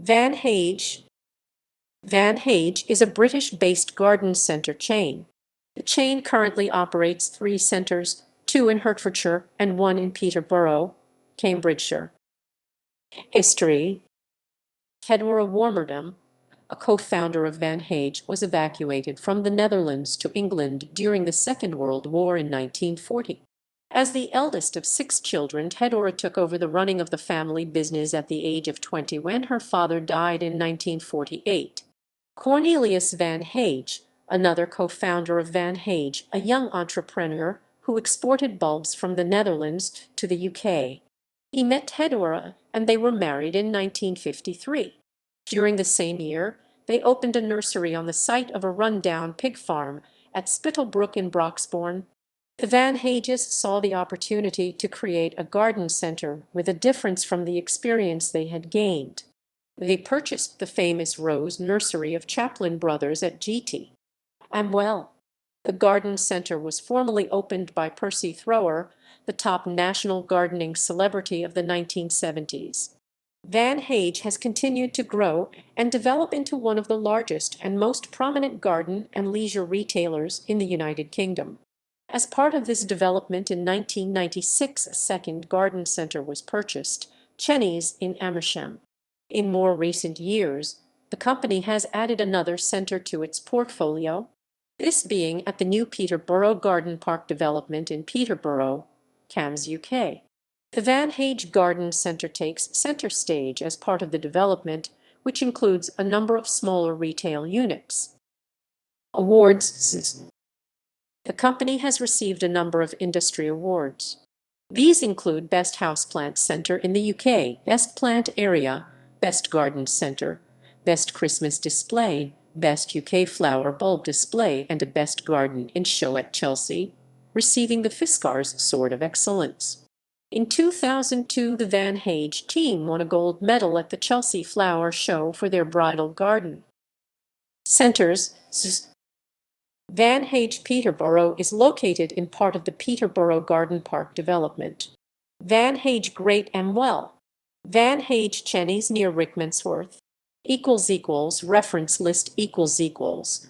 Van Hage. Van Hage is a British-based garden centre chain. The chain currently operates 3 centres, 2 in Hertfordshire and 1 in Peterborough, Cambridgeshire. History. Hedora Warmerdam, a co-founder of Van Hage, was evacuated from the Netherlands to England during the Second World War in 1940. As the eldest of 6 children, Hedora took over the running of the family business at the age of 20 when her father died in 1948. Cornelius Van Hage, another co-founder of Van Hage, a young entrepreneur who exported bulbs from the Netherlands to the UK. He met Hedora and they were married in 1953. During the same year, they opened a nursery on the site of a run-down pig farm at Spittlebrook in Broxbourne. The Van Hages saw the opportunity to create a garden centre with a difference from the experience they had gained. They purchased the famous Rose Nursery of Chaplin Brothers at Gt. Amwell. The garden centre was formally opened by Percy Thrower, the top national gardening celebrity of the 1970s. Van Hage has continued to grow and develop into one of the largest and most prominent garden and leisure retailers in the United Kingdom. As part of this development in 1996, a second garden centre was purchased, Cheney's in Amersham. In more recent years, the company has added another centre to its portfolio, this being at the new Peterborough Garden Park development in Peterborough, Cambs, UK. The Van Hage Garden Centre takes centre stage as part of the development, which includes a number of smaller retail units. Awards. The company has received a number of industry awards. These include Best Houseplant Centre in the UK, Best Plant Area, Best Garden Centre, Best Christmas Display, Best UK Flower Bulb Display, and a Best Garden in Show at Chelsea, receiving the Fiskars Sword of Excellence. In 2002, the Van Hage team won a gold medal at the Chelsea Flower Show for their bridal garden. Centres. Van Hage Peterborough is located in part of the Peterborough Garden Park development. Van Hage Great Amwell. Van Hage Cheney's near Rickmansworth. Reference list ==